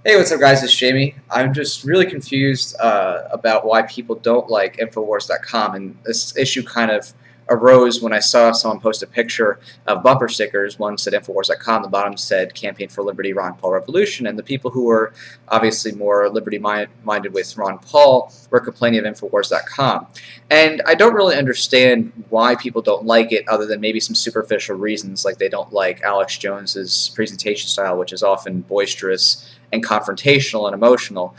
Hey, what's up, guys? It's Jamie. I'm just really confused about why people don't like Infowars.com, and this issue kind of arose when I saw someone post a picture of bumper stickers. One said Infowars.com, the bottom said Campaign for Liberty, Ron Paul Revolution, and the people who were obviously more liberty-minded with Ron Paul were complaining of Infowars.com. And I don't really understand why people don't like it, other than maybe some superficial reasons, like they don't like Alex Jones's presentation style, which is often boisterous and confrontational and emotional.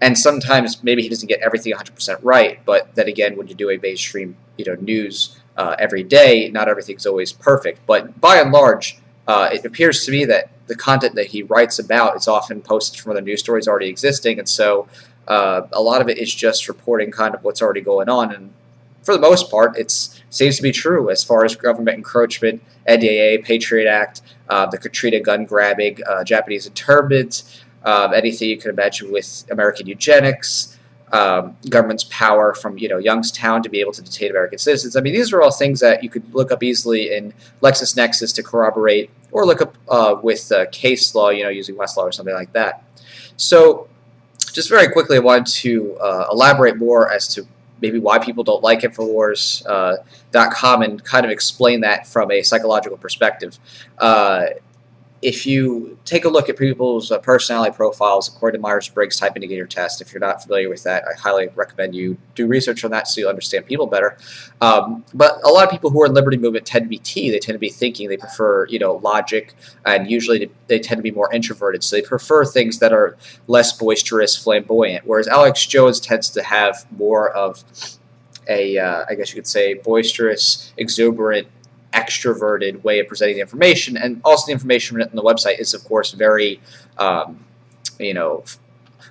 And sometimes maybe he doesn't get everything 100% right, but then again, when you do a mainstream news every day, not everything's always perfect. But by and large, it appears to me that the content that he writes about is often posted from other news stories already existing, and so a lot of it is just reporting kind of what's already going on. And for the most part, it seems to be true as far as government encroachment, NDAA, Patriot Act, the Katrina gun grabbing, Japanese internment, anything you can imagine with American eugenics, government's power from Youngstown to be able to detain American citizens. I mean, these are all things that you could look up easily in LexisNexis to corroborate, or look up with case law, using Westlaw or something like that. So, just very quickly, I wanted to elaborate more as to maybe why people don't like Infowars.com and kind of explain that from a psychological perspective. If you take a look at people's personality profiles according to Myers-Briggs Type Indicator Test, if you're not familiar with that, I highly recommend you do research on that so you'll understand people better. But a lot of people who are in Liberty Movement tend to be T. They tend to be thinking. They prefer, logic, and usually they tend to be more introverted. So they prefer things that are less boisterous, flamboyant. Whereas Alex Jones tends to have more of a, I guess you could say, boisterous, exuberant, extroverted way of presenting the information. And also the information written on the website is, of course, very,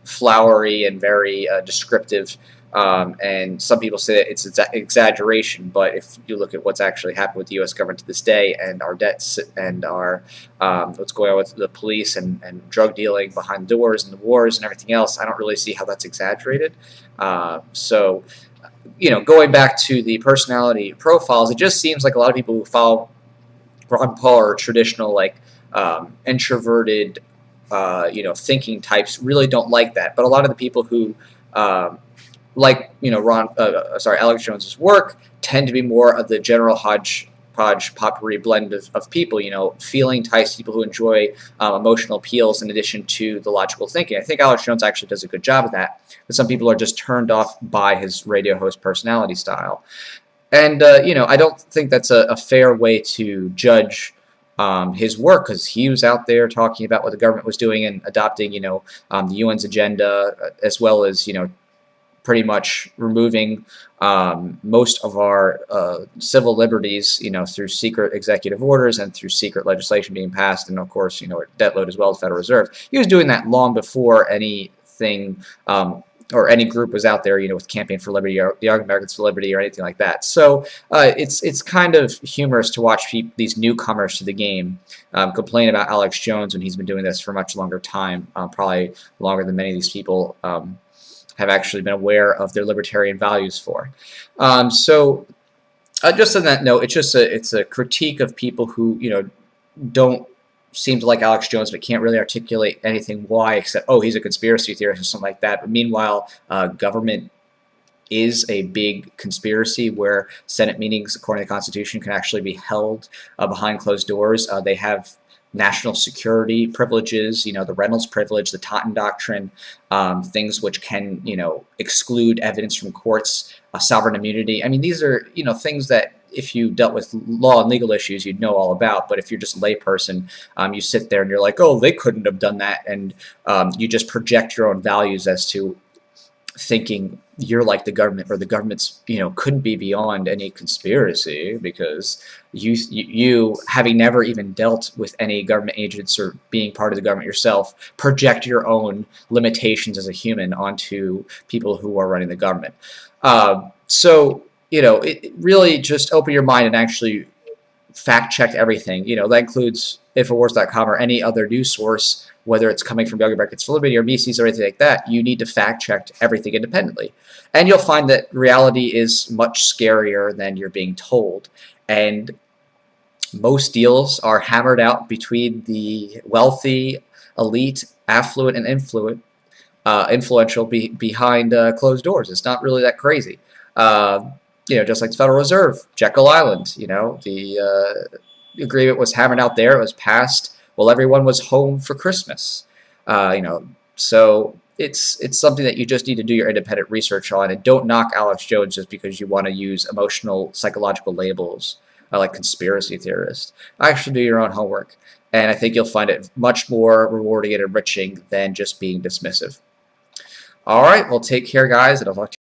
flowery and very descriptive. And some people say that it's exaggeration, but if you look at what's actually happened with the U.S. government to this day, and our debts, and our what's going on with the police and drug dealing behind the doors, and the wars and everything else, I don't really see how that's exaggerated. Going back to the personality profiles, it just seems like a lot of people who follow Ron Paul are traditional, introverted, thinking types really don't like that. But a lot of the people who Alex Jones's work tend to be more of the general hodgepodge potpourri blend of people, feeling types, people who enjoy emotional appeals in addition to the logical thinking. I think Alex Jones actually does a good job of that, but some people are just turned off by his radio host personality style. And, I don't think that's a fair way to judge his work, because he was out there talking about what the government was doing and adopting, the UN's agenda, as well as, pretty much removing most of our civil liberties, through secret executive orders and through secret legislation being passed, and of course, debt load as well, the Federal Reserve. He was doing that long before anything or any group was out there, with Campaign for Liberty or the Young Americans for Liberty or anything like that. So it's kind of humorous to watch these newcomers to the game complain about Alex Jones when he's been doing this for a much longer time, probably longer than many of these people have actually been aware of their libertarian values for. Just on that note, it's a critique of people who don't seem to like Alex Jones but can't really articulate anything why, except, oh, he's a conspiracy theorist or something like that. But meanwhile, government is a big conspiracy where Senate meetings, according to the Constitution, can actually be held behind closed doors. They have national security privileges, the Reynolds privilege, the Totten Doctrine, things which can, exclude evidence from courts, sovereign immunity. I mean, these are, things that if you dealt with law and legal issues, you'd know all about. But if you're just a layperson, you sit there and you're like, oh, they couldn't have done that. And you just project your own values as to thinking you're like the government, or the government's, couldn't be beyond any conspiracy, because you having never even dealt with any government agents or being part of the government yourself, project your own limitations as a human onto people who are running the government. It really just open your mind and actually fact check everything. That includes Infowars.com or any other news source, whether it's coming from Young Americans for Liberty or Mises or anything like that. You need to fact check everything independently. And you'll find that reality is much scarier than you're being told. And Most deals are hammered out between the wealthy, elite, affluent, and influential behind closed doors. It's not really that crazy. Uh, just like the Federal Reserve, Jekyll Island. The agreement was hammered out there. It was passed while everyone was home for Christmas. So it's something that you just need to do your independent research on, and don't knock Alex Jones just because you want to use emotional, psychological labels like conspiracy theorist. Actually, do your own homework, and I think you'll find it much more rewarding and enriching than just being dismissive. All right, well, take care, guys, and I'll talk to you.